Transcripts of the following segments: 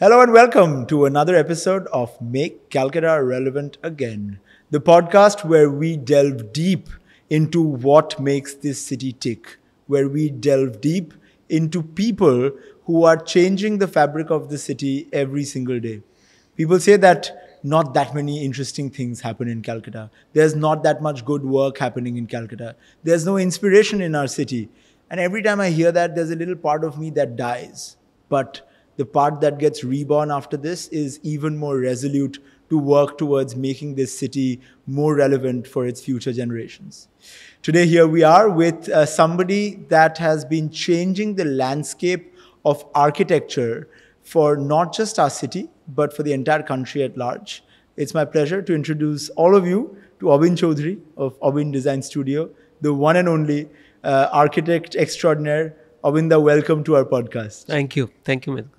Hello and welcome to another episode of Make Calcutta Relevant Again, the podcast where we delve deep into what makes this city tick, where we delve deep into people who are changing the fabric of the city every single day. People say that not that many interesting things happen in Calcutta. There's not that much good work happening in Calcutta. There's no inspiration in our city. And every time I hear that, there's a little part of me that dies. But the part that gets reborn after this is even more resolute to work towards making this city more relevant for its future generations. Today, here we are with somebody that has been changing the landscape of architecture for not just our city, but for the entire country at large. It's my pleasure to introduce all of you to Obin Chaudhary of Obin Design Studio, the one and only architect extraordinaire. Obinda, welcome to our podcast. Thank you. Medhuk.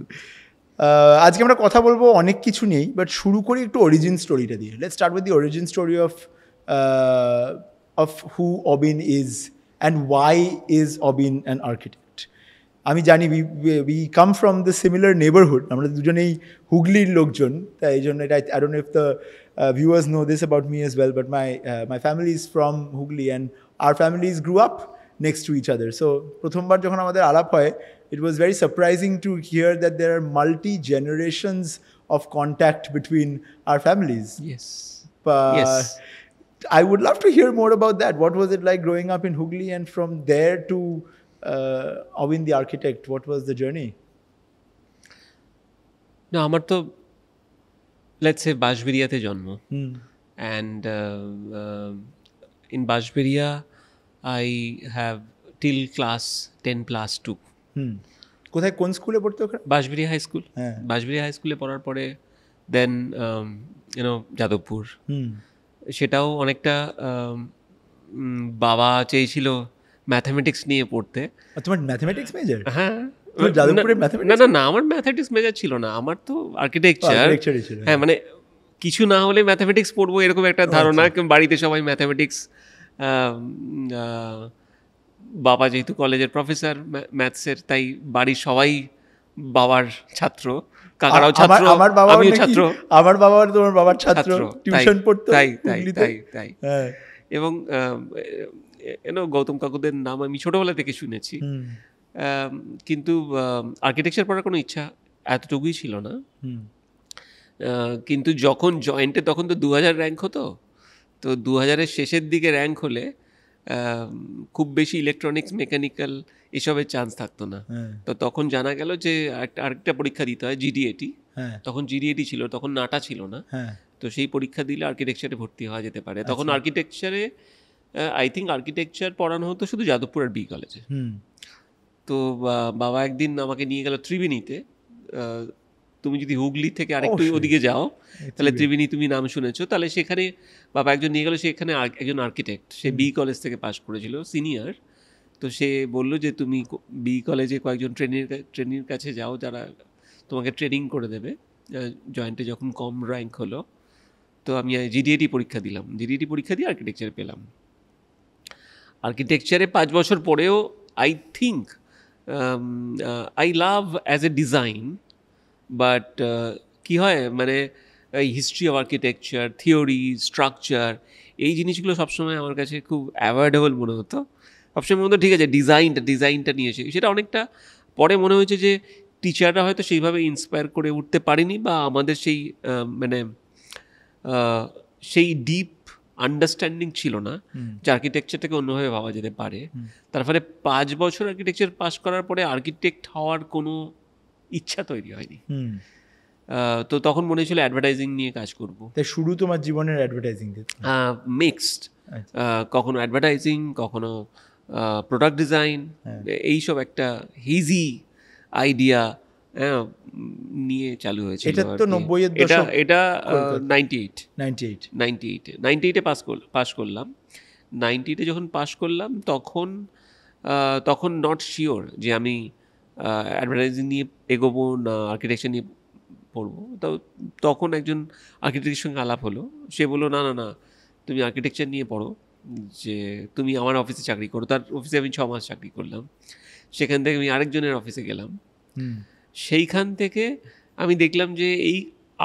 আজকে আমরা কথা বলবো অনেক কিছু নেই, but শুরু করি একটু অরিজিন স্টোরিটা দিয়ে। Let's start with the origin story of who Abin is and why is Abin an architect. আমি জানি we come from the similar neighbourhood, আমরা দুজনেই হুগলির লোকজন, তাই এই জন্য এটা I don't know if the viewers know this about me as well, but my family is from Hugli and our families grew up next to each other. So প্রথমবার যখন আমাদের আলাপ হয়, it was very surprising to hear that there are multi-generations of contact between our families. Yes. Yes. I would love to hear more about that. What was it like growing up in Hugli, and from there to Obin the architect, what was the journey? No, আমার তো let's say বাঁশবেড়িয়াতে জন্ম, and in Bansberia I have till class 10 plus 2. কোথায়, কোন স্কুলে পড়তে ওখানে? Bansberia high school. Bansberia high স্কুলে পড়ার পরে দেন যাদবপুর। সেটাও অনেকটা বাবা চেয়েছিল ম্যাথামেটিক্স নিয়ে পড়তে। তোমার ম্যাথামেটিক্স মেজর? হ্যাঁ, না আমার ম্যাথামেটিক্স মেজর ছিল না, আমার তো আর্কিটেকচার। হ্যাঁ, মানে কিছু না হলে ম্যাথামেটিক্স পড়বো এরকম একটা ধারণা। বাড়িতে সবাই ম্যাথামেটিক্স, বাবা যেহেতু কলেজের প্রফেসর ম্যাথসের, তাই বাড়ির সবাই বাবার ছাত্র, কাকারাও ছাত্র, আমিও ছাত্র। আমার বাবা তোমার বাবার ছাত্র, টিউশন পড়তো। তাই এবং গৌতম কাকুদের নাম আমি ছোটবেলা থেকে শুনেছি, কিন্তু আর্কিটেকচার পড়ার কোনো ইচ্ছা এতটুকুই ছিল না। কিন্তু যখন জয়েন্টে তখন তো 2000 র্যাঙ্ক হতো, তো 2000-এর শেষের দিকে র্যাঙ্ক হলে খুব বেশি ইলেকট্রনিক্স, মেকানিক্যাল এসবের চান্স থাকতো না। তো তখন জানা গেল যে আরেকটা পরীক্ষা দিতে হয়, জিডিএটি। তখন জিডিএটি ছিল, তখন নাটা ছিল না। তো সেই পরীক্ষা দিলে আর্কিটেকচারে ভর্তি হওয়া যেতে পারে। তখন আর্কিটেকচারে আই থিঙ্ক আর্কিটেকচার পড়ানো হতো শুধু যাদবপুরের বি কলেজে। তো বাবা একদিন আমাকে নিয়ে গেল ত্রিবেণীতে। তুমি যদি হুগলি থেকে আরেকটু ওদিকে যাও তাহলে ত্রিবেণী, তুমি নাম শুনেছো, তাহলে সেখানে বাবা একজন নিয়ে গেল। সেখানে একজন আর্কিটেক্ট, সে বি কলেজ থেকে পাশ করেছিল, সিনিয়র। তো সে বললো যে তুমি বি কলেজে কয়েকজন ট্রেনির কাছে যাও, যারা তোমাকে ট্রেনিং করে দেবে জয়েন্টে যখন কম র্যাঙ্ক হলো। তো আমি জিডিএটি পরীক্ষা দিলাম, জিডিএটি পরীক্ষা দিয়ে আর্কিটেকচার পেলাম। আর্কিটেকচারে 5 বছর পরেও I think I love as a design, but কী হয়, মানে এই history of architecture, theory, structure, এই জিনিসগুলো সবসময় আমার কাছে খুব অ্যাভয়েডেবল মনে হতো। সবসময় মনে হতো ঠিক আছে ডিজাইনটা নিয়েছে, সেটা অনেকটা পরে মনে হয়েছে যে টিচাররা হয়তো সেইভাবে ইন্সপায়ার করে উঠতে পারেনি, বা আমাদের সেই সেই ডিপ আন্ডারস্ট্যান্ডিং ছিল না যে আর্কিটেকচারটাকে অন্যভাবে ভাবা যেতে পারে। তার ফলে 5 বছর আর্কিটেকচার পাস করার পরে আর্কিটেক্ট হওয়ার কোনো ইচ্ছা তৈরি হয়নি। তো তখন মনে হয়েছিল অ্যাডভার্টাইজিং নিয়ে কাজ করবো। তাই শুরু তোমার জীবনের অ্যাডভার্টাইজিং? মিক্সড, কখনো অ্যাডভার্টাইজিং, কখনো প্রোডাক্ট ডিজাইন, এইসব একটা হিজি আইডিয়া নিয়ে চালু হয়েছিল। এটা তো 90-এর দশক। এটা 98-এ পাস করলাম। 98-এ যখন পাস করলাম তখন নট শিওর যে আমি অ্যাডভার্টাইজিং নিয়ে এগোবো না আর্কিটেকচার নিয়ে পড়বো। তো তখন একজন আর্কিটেক্টের সঙ্গে আলাপ হলো, সে বললো না তুমি আর্কিটেকচার নিয়ে পড়ো, যে তুমি আমার অফিসে চাকরি করো। তার অফিসে আমি 6 মাস চাকরি করলাম। সেখান থেকে আমি আরেকজনের অফিসে গেলাম। সেইখান থেকে আমি দেখলাম যে এই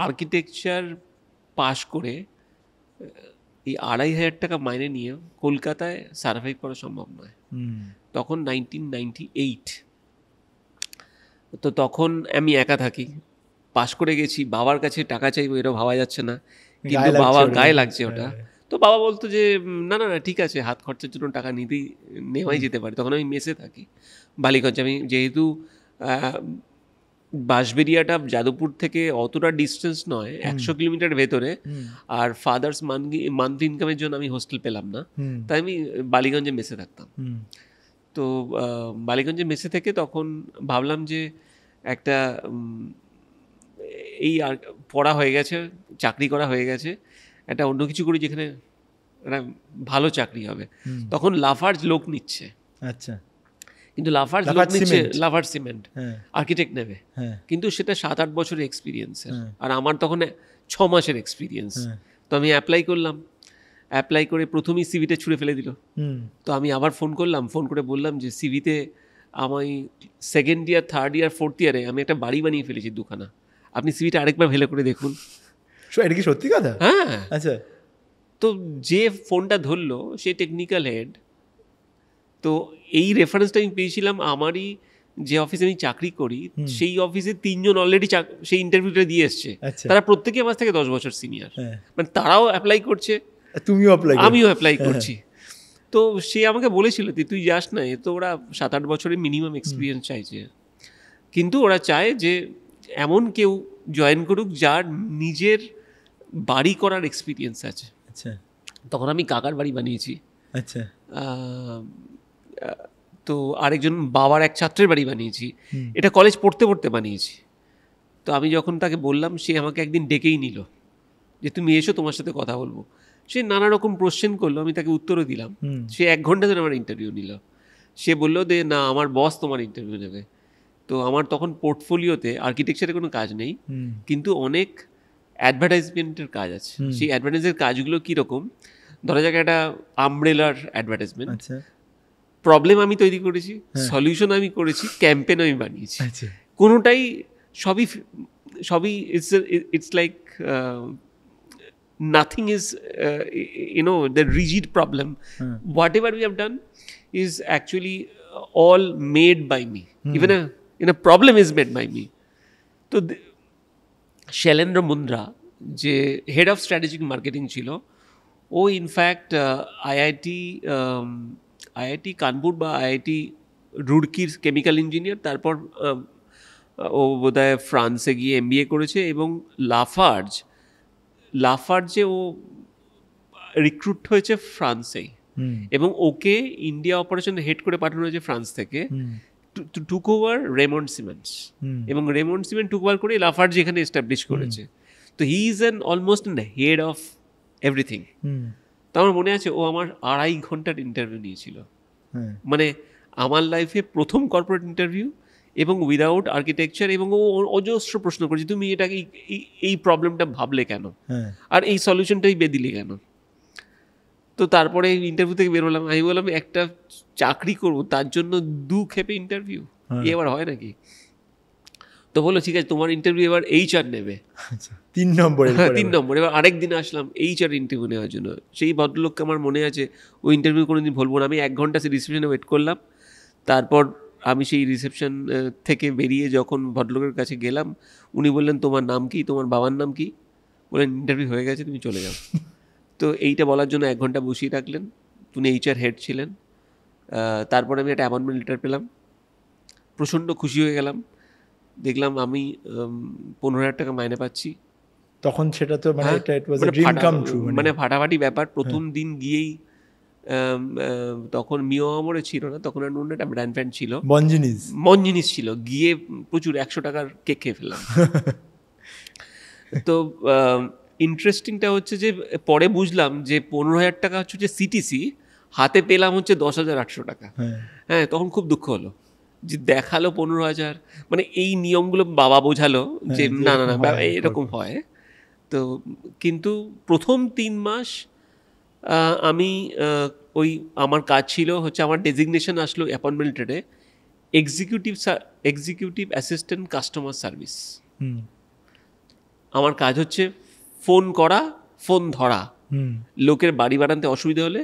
আর্কিটেকচার পাশ করে এই 2,500 টাকা মাইনে নিয়ে কলকাতায় সার্ভাইভ করা সম্ভব নয়। তখন 1998, তো তখন আমি একা থাকি, পাশ করে গেছি, বাবার কাছে টাকা চাইবো এটা ভাবা যাচ্ছে না, কিন্তু বাবা গায়ে লাগছে ওটা। তো বাবা বলতো যে না না না ঠিক আছে, হাত খরচার জন্য টাকা নেওয়াই যেতে পারে। তখন আমি মেসে থাকি বালিগঞ্জে। আমি যেহেতু বাঁশবেরিয়াটা যাদবপুর থেকে অতটা ডিস্টেন্স নয়, 100 কিলোমিটার ভেতরে, আর ফাদার্স মান্থলি ইনকামের জন্য আমি হোস্টেল পেলাম না, তাই আমি বালিগঞ্জে মেসে থাকতাম। তো বালিগঞ্জে মেসে থেকে তখন ভাবলাম যে একটা এই আর পড়া হয়ে গেছে, চাকরি করা হয়ে গেছে, একটা অন্য কিছু করি যেখানে একটা ভালো চাকরি হবে। তখন লাফার্জ লোক নিচ্ছে, আচ্ছা, কিন্তু লাফার্জ লোক নিচ্ছে লাফার্জ সিমেন্ট, আর্কিটেক্ট নেবে, কিন্তু সেটা 7-8 বছরের এক্সপিরিয়েন্স, আর আমার তখন 6 মাসের এক্সপিরিয়েন্স। তো আমি অ্যাপ্লাই করলাম, অ্যাপ্লাই করে প্রথমেই সিভিটা ছুঁড়ে ফেলে দিল। তো আমি আবার ফোন করলাম, ফোন করে বললাম যে সিভিতে আমি 2nd ইয়ার 3rd ইয়ার 4th ইয়ারে আমি একটা বাড়ি বানিয়ে ফেলেছি 2খানা, আপনি সিভিটা আরেকবার ভেলে করে দেখুন। এটা কি সত্যি কথা? হ্যাঁ। আচ্ছা। তো যে ফোনটা ধরলো সে টেকনিক্যাল হেড। তো এই রেফারেন্সটা আমি পেয়েছিলাম আমারই যে অফিসে আমি চাকরি করি, সেই অফিসে 3 জন অলরেডি সেই ইন্টারভিউটা দিয়ে এসছে। তারা প্রত্যেকে আমার থেকে 10 বছর সিনিয়র, মানে তারাও অ্যাপ্লাই করছে, আমিও অ্যাপ্লাই করছি। তো সে আমাকে বলেছিল তুই যাস না, এ তো ওরা 7-8 বছরের মিনিমাম এক্সপিরিয়েন্স চাইছে, কিন্তু ওরা চায় যে এমন কেউ জয়েন করুক যার নিজের বাড়ি করার এক্সপিরিয়েন্স আছে। আচ্ছা। তখন আমি কাকার বাড়ি বানিয়েছি। আচ্ছা। তো আরেকজন বাবার এক ছাত্রের বাড়ি বানিয়েছি, এটা কলেজ পড়তে পড়তে বানিয়েছি। তো আমি যখন তাকে বললাম, সে আমাকে একদিন ডেকেই নিল যে তুমি এসো, তোমার সাথে কথা বলবো। সে নানা রকম কোশ্চেন করলো, আমি তাকে উত্তরও দিলাম। সে 1 ঘন্টা ধরে আমার ইন্টারভিউ নিল। সে বললো যে না, আমার বস তোমার ইন্টারভিউ নেবে। তো আমার তখন পোর্টফোলিওতে আর্কিটেকচারের কোনো কাজ নেই, কিন্তু অনেক অ্যাডভার্টাইজমেন্টের কাজ আছে। সেই অ্যাডভার্টাইজের কাজগুলো কীরকম, ধরা যাক একটা আমব্রেলার অ্যাডভার্টাইজমেন্ট, প্রবলেম আমি তৈরি করেছি, সলিউশন আমি করেছি, ক্যাম্পেন আমি বানিয়েছি। কোনোটাই সবই it's like nothing is the rigid problem. Whatever we have done is actually all made by me. Even a problem is made by me. তো শৈলেন্দ্র মুন্দ্রা যে হেড অফ স্ট্র্যাটেজিক মার্কেটিং ছিল, ও ইনফ্যাক্ট আইআইটি কানপুর বা IIT রুড়কির chemical engineer, তারপর ও বোধহয় ফ্রান্সে গিয়ে MBA করেছে, এবং লাফার্জে ও রিক্রুট হয়েছে ফ্রান্সেই, এবং ওকে ইন্ডিয়া অপারেশন হেড করে পাঠানো হয়েছে ফ্রান্স থেকে, টুক ওভার রেমন্ড সিমেন্টস, এবং রেমন্ড সিমেন্ট টুক ওভার করে লাফার্জ এখানে এস্টাবলিশ করেছে। তো he is almost head of everything. তো আমার মনে আছে ও আমার 2.5 ঘন্টার ইন্টারভিউ নিয়েছিল, মানে আমার লাইফে প্রথম কর্পোরেট ইন্টারভিউ, এবং উইদাউট আর্কিটেকচার, এবং ও অজস্র প্রশ্ন করছে, তুমি এটাকে এই প্রবলেমটা ভাবলে কেন, আর এই সলিউশনটাই দিলে কেন। তো তারপরে ইন্টারভিউ থেকে বেরোলাম, আমি বললাম একটা চাকরি করবো, তার জন্য 2 ক্ষেপে ইন্টারভিউ, এবার হয় নাকি? তো বললো ঠিক আছে, তোমার ইন্টারভিউ এবার HR নেবে, 3 নম্বর। এবার আরেকদিন আসলাম HR ইন্টারভিউ নেওয়ার জন্য। সেই ভদ্রলোককে আমার মনে আছে, ওই ইন্টারভিউ কোনোদিন ভুলবো না। আমি 1 ঘন্টা সেই রিসেপশনে ওয়েট করলাম। তারপর আমি সেই রিসেপশন থেকে বেরিয়ে যখন ভদ্রলোকের কাছে গেলাম, উনি বললেন তোমার নাম কি, তোমার বাবার নাম কি? বললেন ইন্টারভিউ হয়ে গেছে, তুমি চলে যাও। তো এইটা বলার জন্য 1 ঘন্টা বসিয়ে রাখলেন। উনি HR হেড ছিলেন। তারপর আমি একটা অ্যাপয়েন্টমেন্ট লেটার পেলাম, প্রচণ্ড খুশি হয়ে গেলাম। দেখলাম আমি 15,000 টাকা মাইনে পাচ্ছি। তখন সেটা তো মানে ইট ওয়াজ আ ড্রিম কাম ট্রু, মানে ফাটাফাটি ব্যাপার। প্রথম দিন গিয়েই তখন মিও আমরে ছিল না, তখন অন্য একটা ব্র্যান্ড ফ্যান্ড ছিল, মনজিনিস ছিল। গিয়ে প্রচুর 100 টাকার কেক খেয়ে ফেললাম। তো ইন্টারেস্টিংটা হচ্ছে যে পরে বুঝলাম যে 15,000 টাকা হচ্ছে সিটিসি, হাতে পেলাম হচ্ছে 10,800 টাকা। হ্যাঁ, তখন খুব দুঃখ হলো যে দেখালো 15,000, মানে এই নিয়মগুলো বাবা বোঝালো যে না না না এরকম হয়। তো কিন্তু প্রথম 3 মাস আমি ওই আমার কাজ ছিল হচ্ছে, আমার ডেজিগনেশন আসলো অ্যাপয়েন্টমেন্ট লেটারে এক্সিকিউটিভ অ্যাসিস্ট্যান্ট কাস্টমার সার্ভিস। আমার কাজ হচ্ছে ফোন করা, ফোন ধরা, লোকের বাড়ি বানাতে অসুবিধা হলে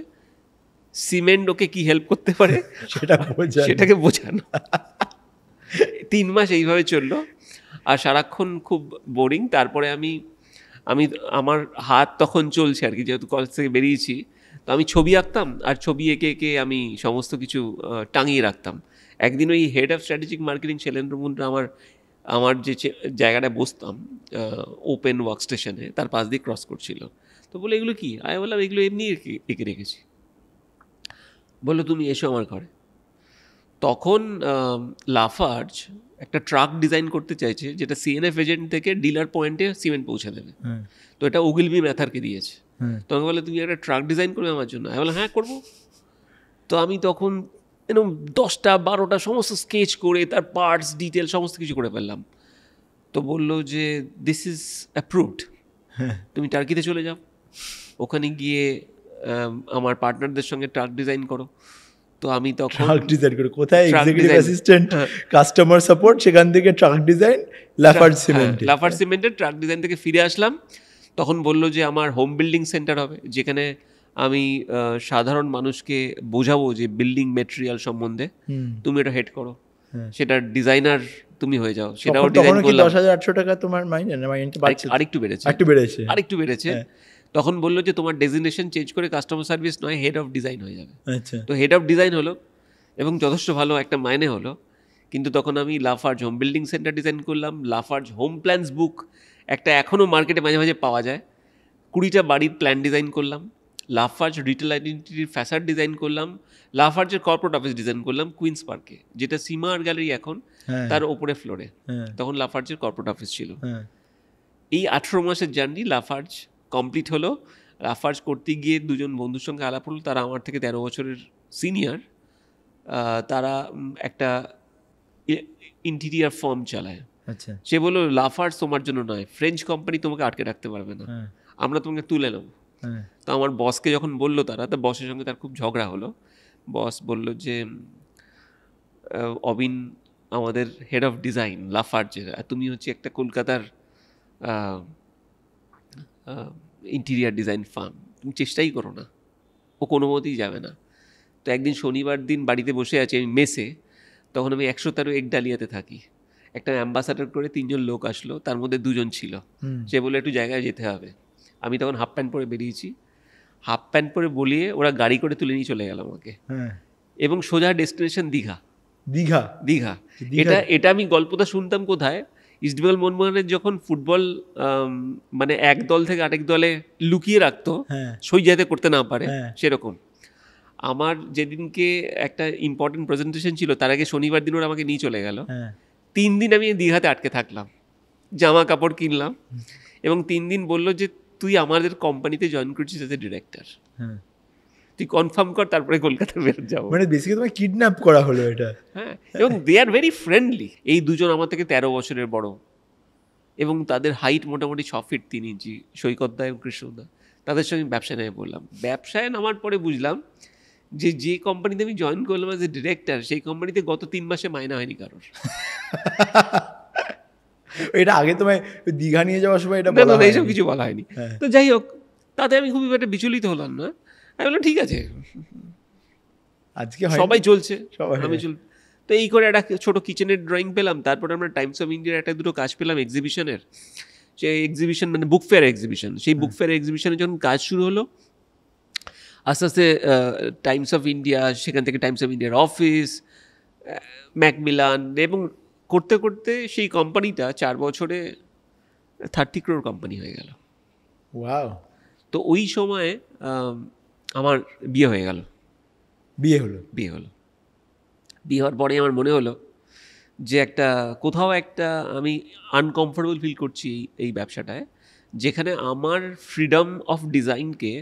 সিমেন্ট ওকে কি হেল্প করতে পারে সেটাকে বোঝানো। 3 মাস এইভাবে চললো, আর সারাক্ষণ খুব বোরিং। তারপরে আমি আমার হাত তখন চলছে আর কি, যেহেতু কলেজ থেকে বেরিয়েছি, তো আমি ছবি আঁকতাম, আর ছবি এঁকে এঁকে আমি সমস্ত কিছু টাঙিয়ে রাখতাম। একদিন ওই head of strategic marketing Shailendra Munda আমার যে জায়গাটায় বসতাম ওপেন ওয়ার্ক স্টেশনে, তার পাশ দিয়ে ক্রস করছিল। তো বলে এগুলো কি? আমি বললাম এগুলো এমনি এঁকে রেখেছি। বললো তুমি এসো আমার ঘরে। তখন লাফার্জ একটা ট্রাক ডিজাইন করতে চাইছে, যেটা সিএনএফ এজেন্ট থেকে ডিলার পয়েন্টে সিমেন্ট পৌঁছে দেবে। তো এটা ওগিলবি ম্যাথারকে দিয়েছে। তো আমাকে বলে তুমি একটা ট্রাক ডিজাইন করবে আমার জন্য? আমি বললাম হ্যাঁ করবো। তো আমি তখন এরকম 10টা 12টা সমস্ত স্কেচ করে তার পার্টস ডিটেল সমস্ত কিছু করে ফেললাম। তো বললো যে দিস ইজ অ্যাপ্রুভড, তুমি টার্কিতে চলে যাও, ওখানে গিয়ে আমার পার্টনারদের সঙ্গে ট্রাক ডিজাইন করো। তো আমি তখন ট্রাক ডিজাইন করে কোথায়? এক্সিকিউটিভ অ্যাসিস্ট্যান্ট কাস্টমার সাপোর্ট, সেখান থেকে ট্রাক ডিজাইন লাফার্জ সিমেন্টের ট্রাক ডিজাইন থেকে ফিরে আসলাম। তখন বললো যে আমার হোম বিল্ডিং সেন্টার হবে, যেখানে আমি সাধারণ মানুষকে বোঝাবো যে বিল্ডিং মেটেরিয়াল সম্বন্ধে, তুমি এটা হেড করো, সেটার ডিজাইনার তুমি হয়ে যাও। সেটাও ডিজাইন করলাম। 10,800 টাকা তোমার মাইনে আরেকটু বেড়েছে। তখন বললো যে তোমার ডেজিগনেশন চেঞ্জ করে কাস্টমার সার্ভিস নয়, হেড অফ ডিজাইন হয়ে যাবে। তো হেড অফ ডিজাইন হলো, এবং যথেষ্ট ভালো একটা মাইনে হলো। কিন্তু তখন আমি Lafarge home building centre design করলাম, লাফার্জ হোম প্ল্যান্স বুক একটা এখনও মার্কেটে মাঝে মাঝে পাওয়া যায়, 20টা বাড়ির প্ল্যান ডিজাইন করলাম, লাফার্জ রিটেল আইডেন্টিটির ফ্যাসাড ডিজাইন করলাম, লাফার্জের কর্পোরেট অফিস ডিজাইন করলাম কুইন্স পার্কে, যেটা সীমা আর্ট গ্যালারি এখন, তার ওপরে ফ্লোরে। তখন লাফার্জের কর্পোরেট অফিস ছিল। এই 18 মাসের জার্নি লাফার্জ কমপ্লিট হলো। লাফার্জ করতে গিয়ে দুজন বন্ধুর সঙ্গে আলাপ হলো, তারা আমার থেকে 13 বছরের সিনিয়র। তারা একটা ইন্টেরিয়ার ফার্ম চালায়। সে বললো লাফার্জ তোমার জন্য নয়, ফ্রেঞ্চ কোম্পানি তোমাকে আটকে রাখতে পারবে না, আমরা তোমাকে তুলে নেব। তো আমার বসকে যখন বললো তারা, তো বসের সঙ্গে তার খুব ঝগড়া হলো। বস বলল যে অবিন আমাদের হেড অফ ডিজাইন লাফার্জের, আর তুমি হচ্ছে একটা কলকাতার ইন্টেরিয়ার ডিজাইন ফার্ম, তুমি চেষ্টাই করো না, ও কোনো মতেই যাবে না। তো একদিন শনিবার দিন বাড়িতে বসে আছি আমি মেসে, তখন আমি 113 একডালিয়াতে থাকি। একটা অ্যাম্বাসাডার করে 3 জন লোক আসলো, তার মধ্যে 2 জন ছিল। সে বলে একটু জায়গায় যেতে হবে। আমি তখন হাফ প্যান্ট পরে বেরিয়েছি, হাফ প্যান্ট পরে বলিয়ে ওরা গাড়ি করে তুলে নিয়ে চলে গেল আমাকে, এবং সোজা ডেস্টিনেশন দীঘা। এটা আমি গল্পটা শুনতাম কোথায়, ইস্টবেঙ্গল মোহনবাগানের যখন ফুটবল মানে এক দল থেকে আরেক দলে লুকিয়ে রাখতো সই যাতে করতে না পারে, সেরকম। আমার যেদিনকে একটা ইম্পর্টেন্ট প্রেজেন্টেশন ছিল, তার আগে শনিবার দিন ওরা আমাকে নিয়ে চলে গেল। 3 দিন আমি দীঘাতে আটকে থাকলাম, জামা কাপড় কিনলাম, এবং 3 দিন বললো যে তুই আমাদের কোম্পানিতে জয়েন করছিস এজ এ ডিরেক্টর, তুই কনফার্ম কর, তারপরে কলকাতা বের যাবো। মানে বেসিক্যালি তোমাকে কিডন্যাপ করা হলো এটা। হ্যাঁ, এবং দে আর ভেরি ফ্রেন্ডলি। এই 2 জন আমার থেকে 13 বছরের বড়, এবং তাদের হাইট মোটামুটি 6 ফিট 3 ইঞ্চি, সৈকতদা এবং কৃষ্ণদা। তাদের সঙ্গে ব্যবসায় নেমে পড়লাম। ব্যবসায় নামার পরে বুঝলাম যে কোম্পানিতে আমি জয়েন করলাম এজ এ ডিরেক্টর, সেই কোম্পানিতে গত 3 মাসে মাইনা হয়নি কারোর। এটা আগে তোমায় দীঘা নিয়ে যাওয়ার সময় এটা বলা হয়নি, এইসব কিছু বলা হয়নি। তো যাই হোক, তাতে আমি খুবই একটা বিচলিত হলাম না। আমি বললাম ঠিক আছে, আজকে সবাই চলছে, আমি চল। তো এই করে একটা ছোটো কিচেনের ড্রয়িং পেলাম। তারপরে আমরা টাইমস অফ ইন্ডিয়ার একটা দুটো কাজ পেলাম এক্সিবিশনের। সেই এক্সিবিশন মানে বুক ফেয়ার এক্সিবিশন, সেই বুক ফেয়ার এক্সিবিশনের যখন কাজ শুরু হলো, আস্তে আস্তে টাইমস অফ ইন্ডিয়া, সেখান থেকে টাইমস অফ ইন্ডিয়ার অফিস, ম্যাকমিলান, এবং করতে করতে সেই কোম্পানিটা 4 বছরে 30 crore কোম্পানি হয়ে গেল। ওয়াও! তো ওই সময়ে আমার বিয়ে হলো। বিয়ে হওয়ার পরে আমার মনে হলো যে কোথাও একটা আমি আনকমফোর্টেবল ফিল করছি এই ব্যবসাটায়, যেখানে আমার ফ্রিডম অফ ডিজাইনকে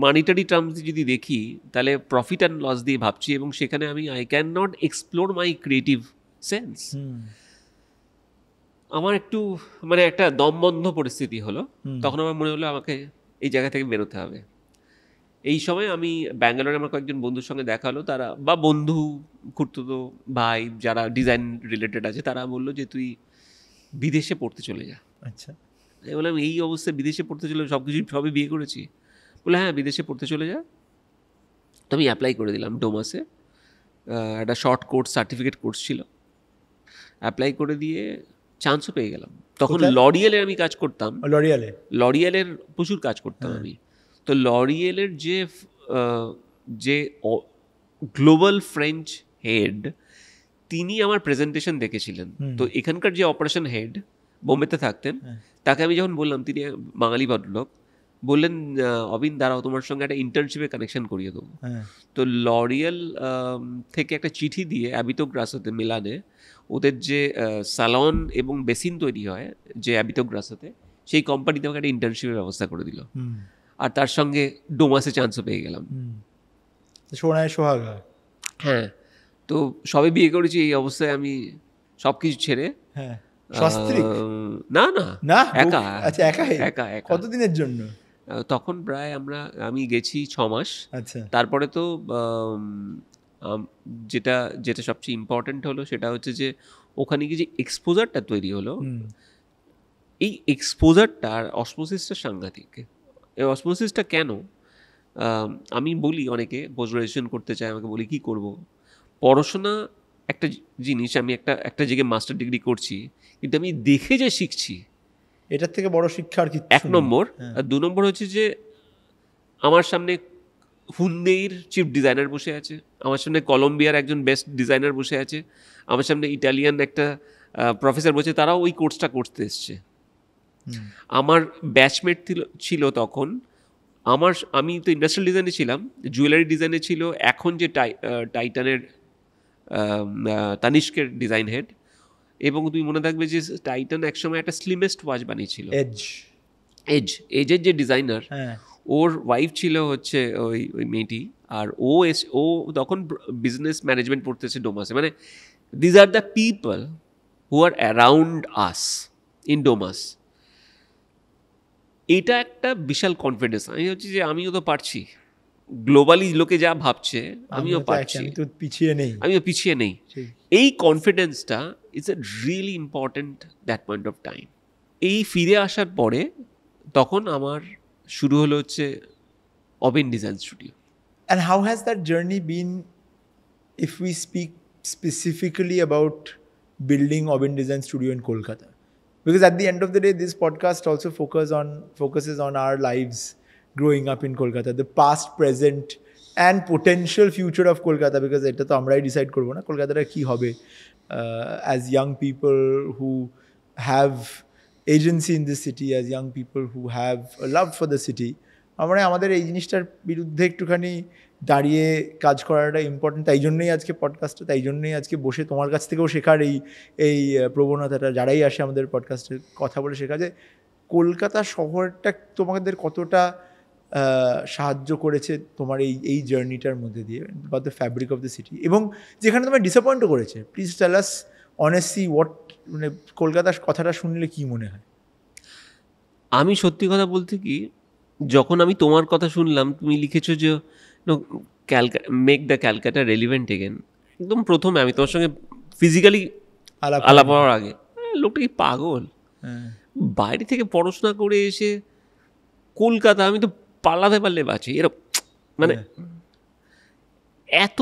মানিটারি টার্মস যদি দেখি, তাহলে প্রফিট অ্যান্ড লস দিয়ে ভাবছি, এবং সেখানে I can not explore my creative sense. আমার একটু মানে একটা দমবন্ধ পরিস্থিতি হলো। তখন আমার মনে হলো আমাকে এই জায়গা থেকে বেরোতে হবে। এই সময় আমি ব্যাঙ্গালোরে আমার কয়েকজন বন্ধুর সঙ্গে দেখা হলো, তারা বা বন্ধু খুঁড়তো ভাই যারা ডিজাইন রিলেটেড আছে, তারা বললো যে তুই বিদেশে পড়তে চলে যা। আচ্ছা, আমি বললাম এই অবস্থায় বিদেশে পড়তে চলে, সবই বিয়ে করেছি। বলে হ্যাঁ বিদেশে পড়তে চলে যা। তো আমি অ্যাপ্লাই করে দিলাম ডোমাসে, একটা শর্ট কোর্স সার্টিফিকেট কোর্স ছিল, অ্যাপ্লাই করে দিয়ে চান্সও পেয়ে গেলাম। তখন লরিয়েলের আমি কাজ করতাম, লরিয়েলের প্রচুর কাজ করতাম আমি। তো লরিয়েলের যে গ্লোবাল ফ্রেঞ্চ হেড, তিনি আমার প্রেজেন্টেশন দেখেছিলেন। তো এখানকার যে অপারেশন হেড বোম্বেতে থাকতেন, তাকে আমি যখন বললাম, তিনি বাঙালি ভদ্রলোক, বললেন অবিন দাঁড়াও তোমার সঙ্গে একটা ইন্টার্নশিপে কানেকশন করিয়ে দেবো। তো লরিয়েল থেকে একটা চিঠি দিয়ে অ্যাবিটো গ্রাসোতে মিলানে ওদের যে স্যালন এবং বেসিন তৈরি হয় যে অ্যাবিটো গ্রাসোতে, সেই কোম্পানিতে আমাকে একটা ইন্টার্নশিপের ব্যবস্থা করে দিল। আর তার সঙ্গে ডোমাসে চান্সও পেয়ে গেলাম। সোনায় সোহাগা। হ্যাঁ, তো সবে বিয়ে করেছি, এই অবস্থায় আমি সব কিছু ছেড়ে। না না না, একা। আচ্ছা, একা। কতদিনের জন্য? তখন প্রায় আমি গেছি 6 মাস। আচ্ছা, তারপরে তো যেটা সবচেয়ে ইম্পর্টেন্ট হলো সেটা হচ্ছে যে ওখানে গিয়ে যে এক্সপোজারটা তৈরি হলো, এই এক্সপোজারটা আর অসমোসিসটা সাংঘাতিক। এই অসমোসিসটা কেন আমি বলি, অনেকে পোস্ট গ্রাজুয়েশন করতে চায়, আমাকে বলি কী করব। পড়াশোনা একটা জিনিস, আমি একটা জায়গায় মাস্টার ডিগ্রি করছি, কিন্তু আমি দেখে যে শিখছি, এটার থেকে বড় শিক্ষা আর কি 1 নম্বর। আর 2 নম্বর হচ্ছে যে আমার সামনে হুন্দেইর চিফ ডিজাইনার বসে আছে, আমার সামনে কলম্বিয়ার একজন বেস্ট ডিজাইনার বসে আছে, আমার সামনে ইটালিয়ান একটা প্রফেসর বসে, তারাও ওই কোর্সটা করতে এসছে। আমার ব্যাচমেট ছিল তখন, আমি তো ইন্ডাস্ট্রিয়াল ডিজাইনে ছিলাম, জুয়েলারি ডিজাইনে ছিল এখন যে টাইটানের তানিষ্কের ডিজাইন হেড। এবং তুমি মনে থাকবে যে টাইটান একসময় একটা স্লিমেস্ট ওয়াচ বানিয়েছিল, এজের যে ডিজাইনার, ওর ওয়াইফ ছিল হচ্ছে ওই মেয়েটি। আর ও তখন বিজনেস ম্যানেজমেন্ট পড়তেছে ডোমাসে। মানে these are the people who are around us in Domus. এটা একটা বিশাল কনফিডেন্স। আমি হচ্ছে যে আমিও তো পারছি, গ্লোবালি লোকে যা ভাবছে আমিও পারছি, আমিও পিছিয়ে নেই। এই কনফিডেন্সটা it's a really important that point of time. এই ফিরে আসার পরে তখন আমার শুরু হলো হচ্ছে Aubin design studio. And how has that journey been, if we speak specifically about building Obin Design Studio in Kolkata? Because at the end of the day, this podcast also focuses on our lives growing up in Kolkata, the past, present, and potential future of Kolkata. Because এটা তো আমরাই decide করবো না কলকাতাটা কি হবে, as young people who have agency in this city, as young people who have a love for the city. আমরা আমাদের এই জিনিসটার বিরুদ্ধে একটুখানি দাঁড়িয়ে কাজ করাটা ইম্পর্টেন্ট। তাই জন্যই আজকে পডকাস্টটা, তাই জন্যই আজকে বসে তোমার কাছ থেকেও শেখার এই প্রবণতাটা, যারাই আসে আমাদের পডকাস্টের কথা বলে শেখা, যে কলকাতা শহরটা তোমাদের কতটা সাহায্য করেছে তোমার এই জার্নিটার মধ্যে দিয়ে, বা the fabric of the city, এবং যেখানে তোমার ডিসঅ্যাপয়েন্টও করেছে। প্লিজ টেল আস অনেস্টলি মানে কলকাতার কথাটা শুনলে কি মনে হয়? আমি সত্যি কথা বলতে কি, যখন আমি তোমার কথা শুনলাম, তুমি লিখেছো যে make the Calcutta relevant again, একদম প্রথমে আমি তোমার সঙ্গে ফিজিক্যালি আলাপ হওয়ার আগে, লোকটা কি পাগল, বাইরে থেকে পড়াশোনা করে এসে কলকাতা, আমি তো পালাতে পারলে বাঁচি, এরকম মানে এত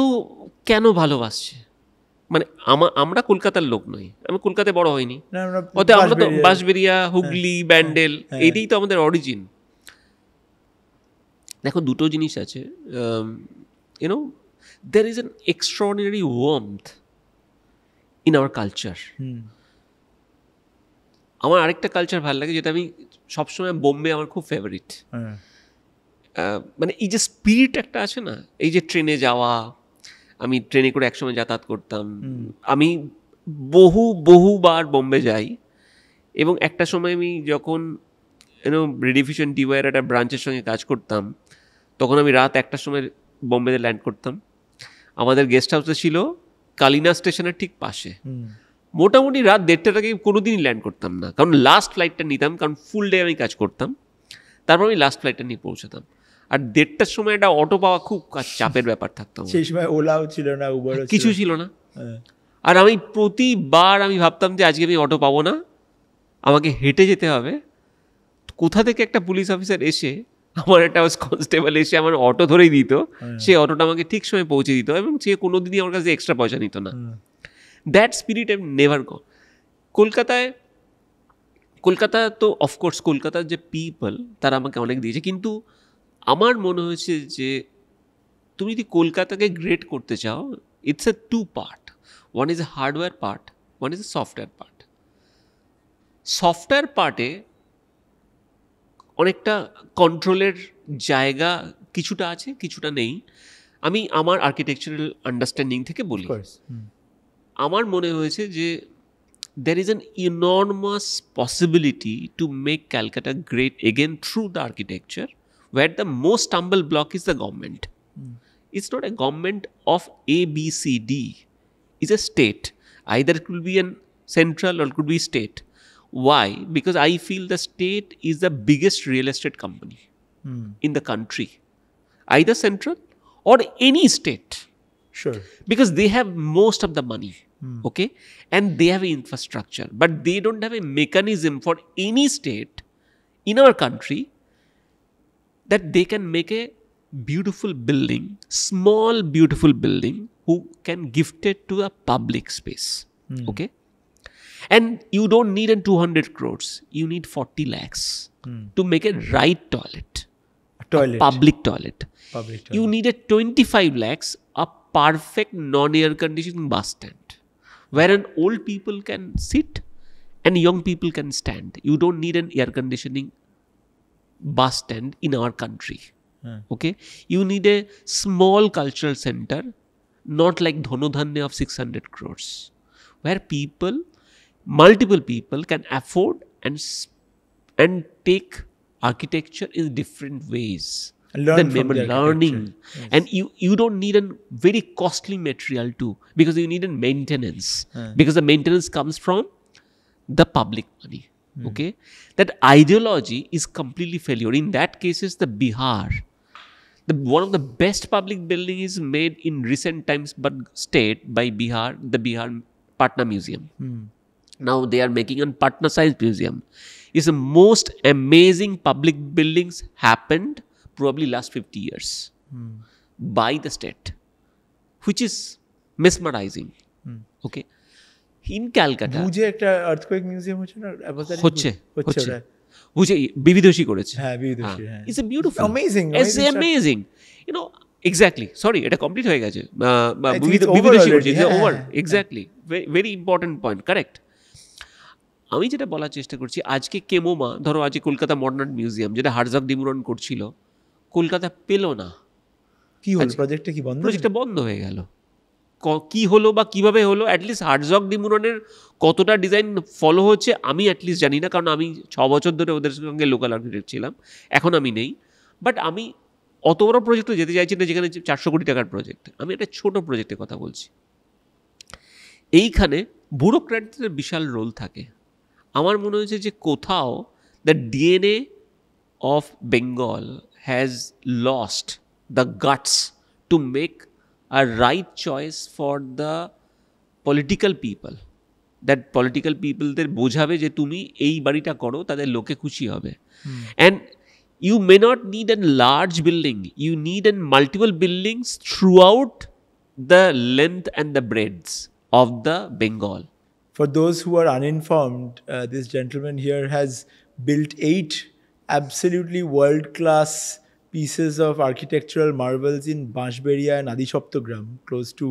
কেন ভালোবাসছে। মানে আমরা কলকাতার লোক নই, আমি কলকাতায় বড় হইনি, ওতে আমরা তো বাঁশবেড়িয়া, হুগলি, ব্যান্ডেল, এটাই তো আমাদের অরিজিন। দেখো, দুটো জিনিস আছে, YONO there is an extraordinary warmth in our culture. আমার আরেকটা কালচার ভালো লাগে, যেটা আমি সবসময়, বোম্বে আমার খুব ফেভারিট। মানে এই যে স্পিরিট একটা আছে না, এই যে ট্রেনে যাওয়া, আমি ট্রেনে করে একসময় যাতায়াত করতাম, আমি বহুবার বোম্বে যাই। এবং একটা সময় আমি যখন রেডিফিউশন ডিওয়াইয়ের একটা ব্রাঞ্চের সঙ্গে কাজ করতাম, তখন আমি রাত 1টার সময় বোম্বেতে ল্যান্ড করতাম। আমাদের গেস্ট হাউসে ছিল কালিনা স্টেশনের ঠিক পাশে। মোটামুটি রাত 1:30টার আগে কোনোদিনই ল্যান্ড করতাম না, কারণ লাস্ট ফ্লাইটটা নিতাম, কারণ ফুল ডে আমি কাজ করতাম, তারপর আমি লাস্ট ফ্লাইটটা নিয়ে পৌঁছাতাম। আর 1:30টার সময় একটা অটো পাওয়া খুব চাপের ব্যাপার থাকতো। সেই সময় ওলাও ছিল না, উবার কিছু ছিল না। আর আমি প্রতিবার আমি ভাবতাম যে আজকে আমি অটো পাবো না, আমাকে হেঁটে যেতে হবে, কোথা থেকে একটা পুলিশ অফিসার এসে আমার একটা কনস্টেবল এসে আমার অটো ধরেই দিত, সে অটোটা আমাকে ঠিক সময় পৌঁছে দিত এবং সে কোনোদিনই আমার কাছে এক্সট্রা পয়সা নিত না। দ্যাট স্পিরিট আই নেভার গো। কলকাতা তো অফকোর্স কলকাতার যে পিপল তারা আমাকে অনেক দিয়েছে, কিন্তু আমার মনে হয়েছে যে তুমি যদি কলকাতাকে গ্রেট করতে চাও, it's a two part. One is a hardware part, one is a software part. Software পার্টে অনেকটা কন্ট্রোলের জায়গা কিছুটা আছে, কিছুটা নেই। আমি আমার আর্কিটেকচারাল আন্ডারস্ট্যান্ডিং থেকে বলি, আমার মনে হয়েছে যে there is an enormous possibility to make Calcutta great again through the architecture, where the most stumble block is the government. It's not a government of A, B, C, D. It's a state. Either it could be a central or it could be state. Why? Because I feel the state is the biggest real estate company in the country. Either central or any state. Sure. Because they have most of the money. Okay, and they have infrastructure, but they don't have a mechanism for any state in our country that they can make a beautiful building, small beautiful building, who can gift it to a public space. Okay, and you don't need a 200 crores, you need 40 lakhs to make a right toilet, a public toilet. You need a 25 lakhs, a perfect non-air conditioned bus stand, where an old people can sit and young people can stand. You don't need an air conditioning bus stand in our country. Okay, you need a small cultural center, not like Dhanodhanya of 600 crores, where multiple people can afford and take architecture in different ways. Learning. Yes. And you don't need a very costly material too, because you need a maintenance, because the maintenance comes from the public money. Okay, that ideology is completely failure. In that case is the Bihar. One of the best public building is made in recent times but state by Bihar, the Bihar Patna Museum. Now they are making a Patna size museum. It's the most amazing public buildings happened probably last 50 years by the state, which is mesmerizing. Okay, in Calcutta Bhuje ekta earthquake museum হচ্ছে বুঝে বিবিধশী করেছে। হ্যাঁ, বিবিধশী। It's a beautiful, amazing, amazing. You know, exactly. Sorry, এটা complete হয়ে গেছে। বিবিধশী করেছে, over. Exactly, very important point, correct. আমি যেটা বলার চেষ্টা করছি, আজকে কেমোমা, ধরো আজকে কলকাতা মডার্ন মিউজিয়াম যেটা হার্জগ ডিমুরন করছিল, কলকাতা পেল না। কি হলো? প্রজেক্টটা কি বন্ধ? প্রজেক্টটা বন্ধ হয়ে গেল। কি হলো বা কিভাবে হলো, অ্যাটলিস্ট হার্জগ ডিমুরনের কতটা ডিজাইন ফলো হচ্ছে আমি অ্যাটলিস্ট জানি না, কারণ আমি 6 বছর ধরে ওদের সঙ্গে লোকাল আর্কিটেক্ট ছিলাম, এখন আমি নেই। বাট আমি অত বড় প্রজেক্টও যেতে চাইছি না, যেখানে 400 কোটি টাকার প্রজেক্ট। আমি একটা ছোট প্রজেক্টের কথা বলছি। এইখানে ব্যুরোক্র্যাটদের বিশাল রোল থাকে। আমার মনে হয়েছে যে কোথাও the DNA of Bengal has lost the guts to make a right choice for the political people, that political পিপলদের বোঝাবে যে তুমি এই বাড়িটা করো, তাদের লোকে খুশি হবে। And you may not need a large building, you need a multiple buildings throughout the length and the breadth of the Bengal. For those who are uninformed, this gentleman here has built 8 absolutely world-class pieces of architectural marvels in Bashberia and Adishoptogram, close to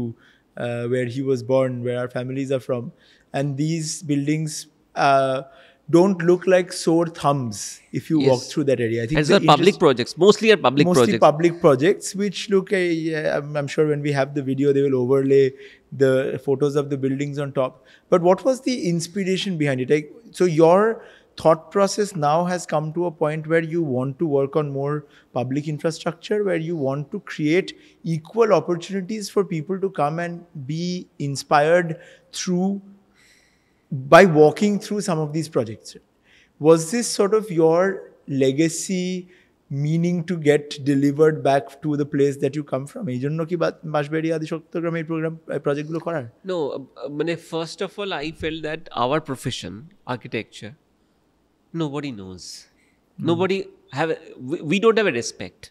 where he was born, where our families are from. And these buildings don't look like sore thumbs if you walk through that area. I think these are public projects, mostly public projects, which look, I'm sure when we have the video, they will overlay the photos of the buildings on top. But what was the inspiration behind it? Like, so your thought process now has come to a point where you want to work on more public infrastructure, where you want to create equal opportunities for people to come and be inspired by walking through some of these projects. Was this sort of your legacy meaning to get delivered back to the place that you come from? এই জন্য কি বাঁশবেড়িয়া আদিশক্তগ্রামে এই প্রজেক্টগুলো করার? No, মানে first of all I felt that our profession, architecture, Nobody knows. Nobody we don't have a respect.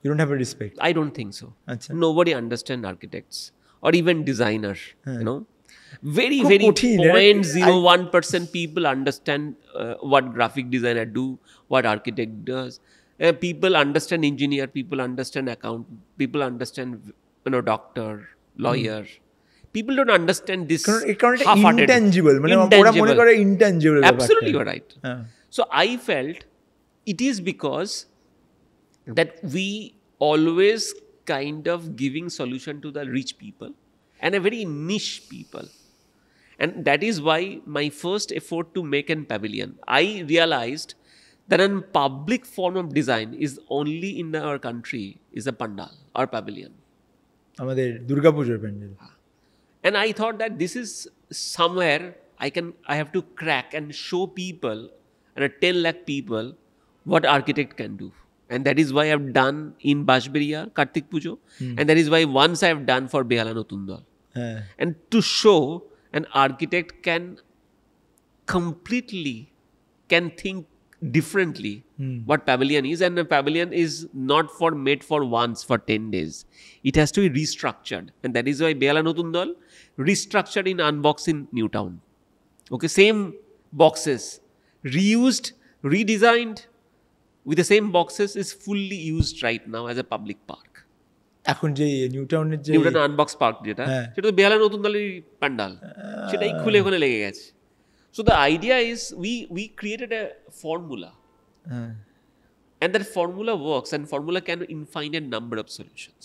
You don't have a respect. I don't think so. Acha. Nobody understand architects or even designers, you know. Very, খুব very কঠিন, 0.01% people understand what graphic designer do, what architect does. People understand engineer, people understand accountant, people understand, you know, doctor, lawyer. People don't understand this কারণ এটা half-hearted. intangible, মানে ওরা মনে করে intangible ব্যাপারটা। Absolutely, you're right. হ্যাঁ। So I felt it is because that we always kind of giving solution to the rich people and a very niche people. And that is why my first effort to make an pavilion, I realized that a public form of design is only in our country is a pandal or pavilion. আমাদের দুর্গাপূজার pandal. And I thought that this is somewhere I have to crack and show people, and 10 lakh people, what architect can do. And that is why I've done in Bashberia, Kartik Pujo. And that is why once I've done for Behala Notun Dol. And to show an architect can completely think differently what pavilion is. And a pavilion is not made for once for 10 days. It has to be restructured. And that is why Behala Notun Dol restructured in Unbox in Newtown. Okay, same boxes, reused, redesigned with the same boxes, is fully used right now as a public park. এখন যে নিউটাউনের যে Newton unbox park যেটা, সেটা তো বেহালা নতুন দলের পান্ডাল, সেটাই খুলে ওখানে লেগে গেছে। So the idea is we created a formula, and that formula works, and formula can be infinite number of solutions.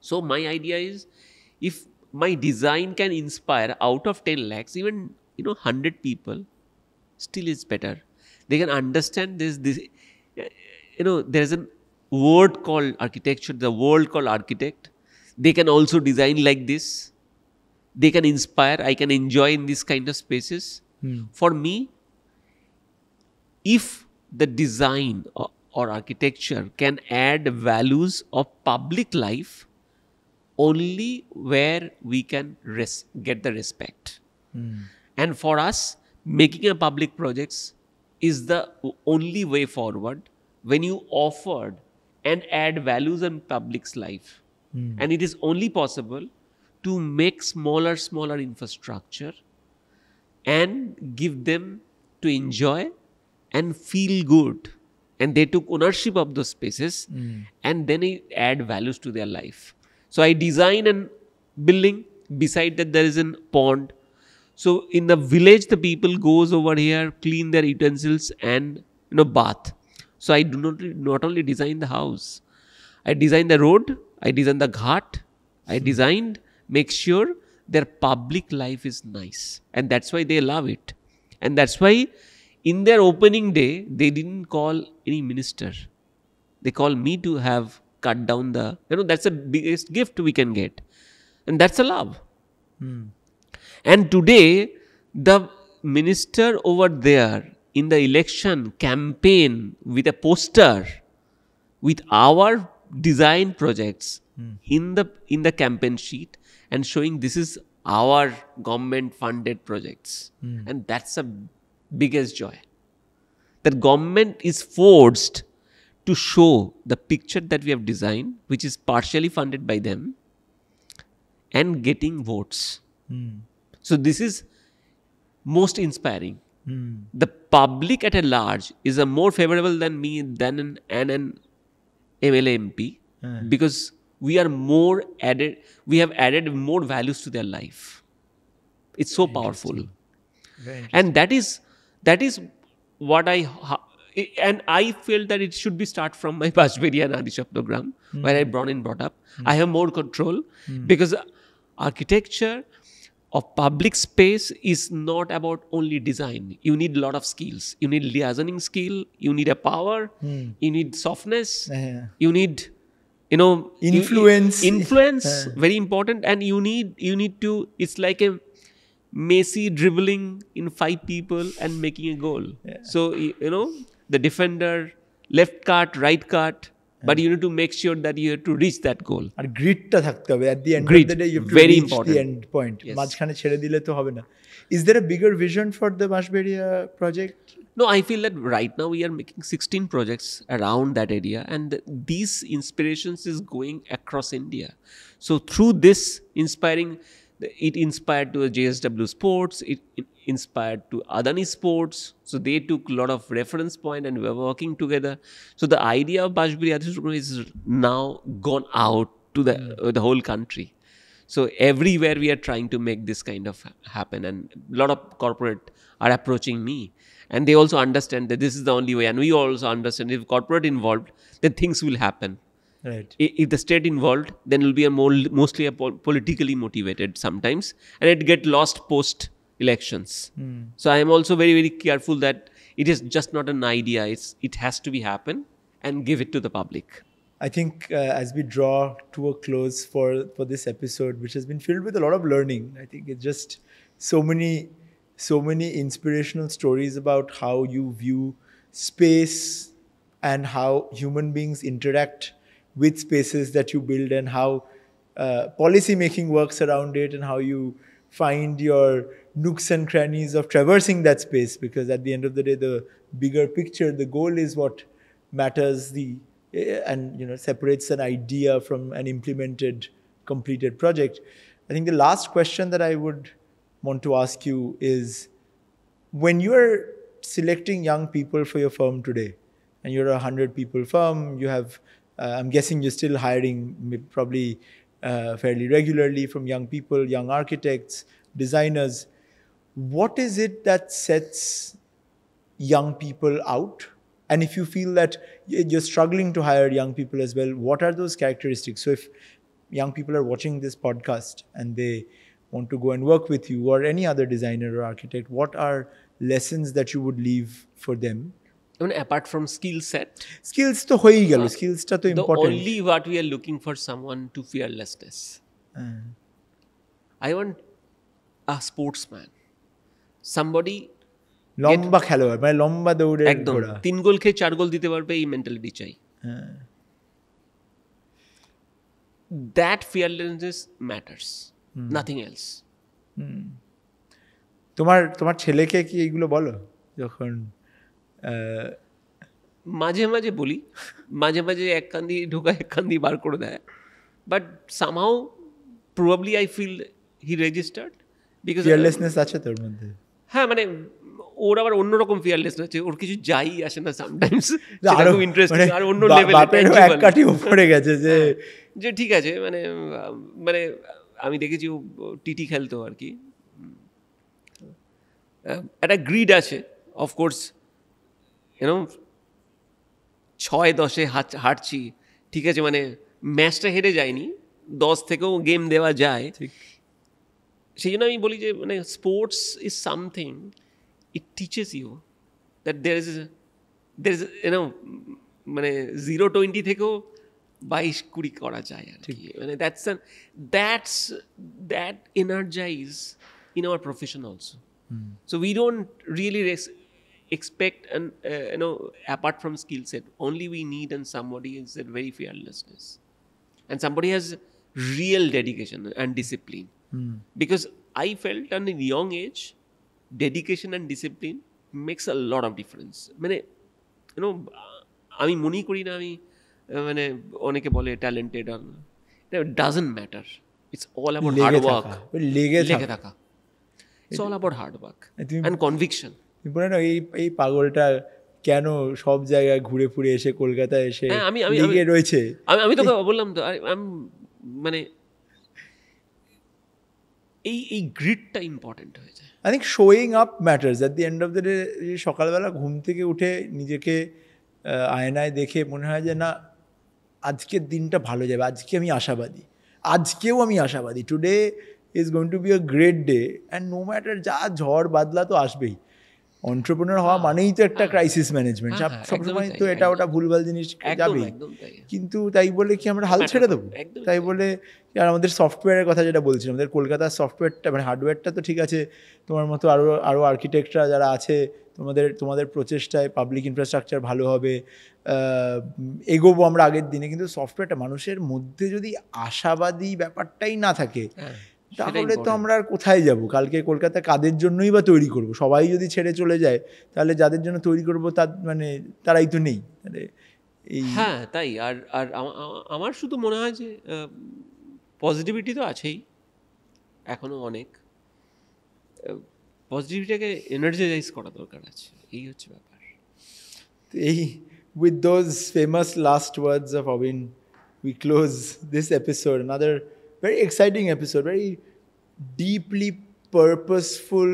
So my idea is, if my design can inspire out of 10 lakhs, even 100 people, still is better. They can understand this. There's a word called architecture, the world called architect. They can also design like this. They can inspire. I can enjoy in these kind of spaces. For me, if the design or architecture can add values of public life, only where we can get the respect. And for us, making a public projects is the only way forward when you offered and add values in public's life. And it is only possible to make smaller infrastructure and give them to enjoy and feel good. And they took ownership of those spaces, and then it add values to their life. So I design a building, beside that there is a pond. So in the village, the people goes over here, clean their utensils and bath. So I do not only design the house, I design the road, I design the ghat, I designed, make sure their public life is nice. And that's why they love it. And that's why in their opening day, they didn't call any minister. They call me to have cut down the, that's the biggest gift we can get. And that's a love. And today, the minister over there in the election campaign with a poster with our design projects in the campaign sheet and showing this is our government funded projects. And that's the biggest joy. That government is forced to show the picture that we have designed, which is partially funded by them, and getting votes. So this is most inspiring. The public at a large is more favorable than me than an MLA MP, because we have added more values to their life. It's so powerful. And that is what I feel that it should be start from my Bashberia and Adishapnogram, where I brought up. I have more control, because architecture of public space is not about only design. You need a lot of skills. You need liaisoning skill. You need a power. You need softness. You need, influence. Very important. And you need to. It's like a Messi dribbling in 5 people and making a goal. So the defender, left cut, right cut. But you need to make sure that you have to reach that goal. আর গ্রিডটা থাকতে হবে at the end of the day. You have to very reach important. the end point. মাঝখানে ছেড়ে দিলে তো হবে না. Is there a bigger vision for the Bashberia project? No, I feel that right now we are making 16 projects around that area, and these inspirations is going across India. So through this inspiring, it inspired to JSW Sports, it inspired to Adani Sports. So they took a lot of reference point and we were working together. So the idea of Bashbiri Adhishram is now gone out to the whole country. So everywhere we are trying to make this kind of happen, and a lot of corporate are approaching me, and they also understand that this is the only way, and we also understand if corporate involved, then things will happen. Right. If the state involved, then it will be mostly politically motivated sometimes, and it get lost post elections. So I am also very, very careful that it is just not an idea. It has to be happen and give it to the public. I think as we draw to a close for this episode, which has been filled with a lot of learning, I think it's just so many inspirational stories about how you view space and how human beings interact with spaces that you build, and how policy making works around it, and how you find your nooks and crannies of traversing that space, because at the end of the day, the bigger picture, the goal is what matters, and separates an idea from an implemented, completed project. I think the last question that I would want to ask you is, when you are selecting young people for your firm today, and you're a 100-people firm, you have, I'm guessing you're still hiring probably fairly regularly from young people, young architects, designers. What is it that sets young people out? And if you feel that you're struggling to hire young people as well, what are those characteristics? So if young people are watching this podcast and they want to go and work with you or any other designer or architect, what are lessons that you would leave for them? I mean, apart from skill set, skills to hoyi gelo, skills ta to important. The only what we are looking for someone to fearlessness. I want a sportsman, somebody লম্বা খেলোয়াড়, মানে লম্বা দৌড়ে একদম 3 গোল খেয়ে 4 গোল দিতে পারবে, এই মেন্টালিটি চাই। That fearlessness matters, nothing else. তোমার ছেলেকে কি এইগুলো বলো যখন? মাঝে মাঝে বলি, মাঝে মাঝে এক কান দিয়ে ঢোকা এক কান দিয়ে বার করে দেয়, but somehow probably I feel he registered, because fearlessness আছে তোর মধ্যে। হ্যাঁ, মানে ওর আবার অন্যরকম ফিয়ারলেসনেস আছে, ওর কিছু যাই আসে না সামটাইমস, সেটা খুব ইন্টারেস্টিং, আর অন্য লেভেলে এক কাঠি উপরে গেছে যে ঠিক আছে, মানে আমি দেখেছি ও টিটি খেলতো আর কি, একটা গ্রিড আছে অফকোর্স, 6-10 হারছি, ঠিক আছে, মানে ম্যাচটা হেরে যায়নি, 10 থেকেও গেম দেওয়া যায়। সেই জন্য আমি বলি যে মানে sports is something, it teaches you that there is মানে 0-20 থেকেও 22-20 করা যায় আর কি, মানে that energise in our profession also. So we don't really expect, and apart from skill set, only we need and somebody is that very fearlessness, and somebody has real dedication and discipline. Because I felt at a young age, dedication and discipline makes a lot of difference. মানে আমি মনে করি না আমি মানে অনেকে বলে talented, doesn't matter, it's all about hard work, লেগে থাকা। It's all about hard work and conviction. এই পাগলটা কেন সব জায়গায় ঘুরে ফুরে এসে কলকাতায় এসে লিগে রয়েছে? আমি তোকে বললাম তো, মানে এই গ্রিডটা ইম্পর্টেন্ট হয়ে যায়। I think showing up matters at the end of the day. সকালবেলা ঘুম থেকে উঠে নিজেকে আয়নায় দেখে মনে হয় যে না, আজকের দিনটা ভালো যাবে, আজকে আমি আশাবাদী, আজকেও আমি আশাবাদী, today is going to be a great day, and no matter যা ঝড় বাদলা তো আসবেই। এন্টারপ্রেনার হওয়া মানেই তো একটা ক্রাইসিস ম্যানেজমেন্ট, সবসময় তো এটা ওটা ভুলভাল জিনিস যাবেই, কিন্তু তাই বলে কি আমরা হাল ছেড়ে দেবো? তাই বলে আর আমাদের সফটওয়্যারের কথা যেটা বলছিলাম, আমাদের কলকাতার সফটওয়্যারটা মানে হার্ডওয়্যারটা তো ঠিক আছে, তোমার মতো আরও আর্কিটেক্টরা যারা আছে, তোমাদের প্রচেষ্টায় পাবলিক ইনফ্রাস্ট্রাকচার ভালো হবে, এগোবো আমরা আগের দিনে, কিন্তু সফটওয়্যারটা মানুষের মধ্যে যদি আশাবাদী ব্যাপারটাই না থাকে, তাহলে তো আমরা আর কোথায় যাব? কালকে কলকাতা কাদের জন্যই বা তৈরি করব? সবাই যদি ছেড়ে চলে যায় তাহলে যাদের জন্য তৈরি করব তার মানে তারাই তো নেই। হ্যাঁ তাই। আর আর আমার শুধু মনে হয় যে পজিটিভিটি তো আছেই এখনো অনেক, পজিটিভিটিটাকে এনার্জাইজ করা দরকার আছে, এই হচ্ছে ব্যাপার। With those famous last words of Avin, we close this episode. Another very exciting episode, very deeply purposeful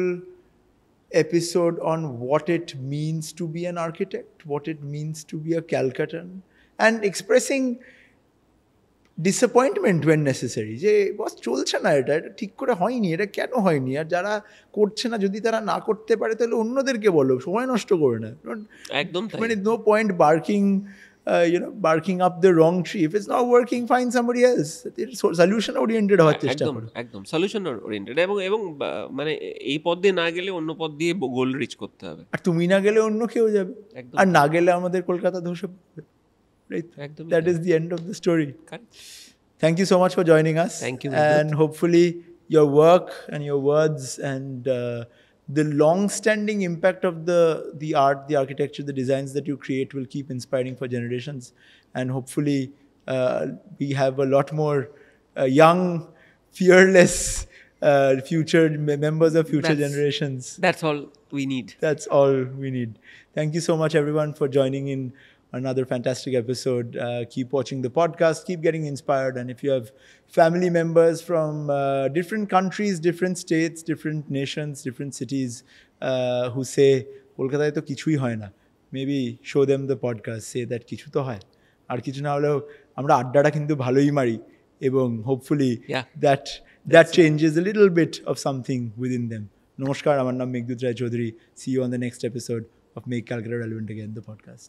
episode on what it means to be an architect, what it means to be a Calcuttan, and expressing disappointment when necessary, যে boss চলছে না, এটা ঠিক করে হয়নি, এটা কেন হয়নি, আর যারা করছে না যদি তারা না করতে পারে তাহলে অন্যদেরকে বলো, সময় নষ্ট করে না। একদম মানে no point barking up the wrong tree. If it's not working, find somebody else. Solution oriented হওয়ার চেষ্টা করো। একদম সলিউশন ওরিয়েন্টেড, এবং মানে এই পথ দিয়ে না গেলে অন্য পথ দিয়ে গোল রিচ করতে হবে। আর তুমি না গেলে অন্য কেউ যাবে, আর না গেলে আমাদের কলকাতা ধসে পড়বে। Right. That is the end of the story. Correct. Thank you so much for joining us. Thank you. And hopefully your work and your words and the long-standing impact of the art, the architecture, the designs that you create will keep inspiring for generations. And hopefully we have a lot more young, fearless future members of future generations. That's all we need. That's all we need. Thank you so much, everyone, for joining in another fantastic episode. Keep watching the podcast, keep getting inspired, and if you have family members from different countries, different states, different nations, different cities who say Kolkata to kichui hoy na, maybe show them the podcast, say that kichu to hoy, ar kichu na holeo amra addata kintu bhaloi mari, ebong hopefully that changes a little bit of something within them. Namaskar, amar naam Meghdut Ray Choudhury. See you on the next episode of Make Calcutta Relevant Again, the podcast.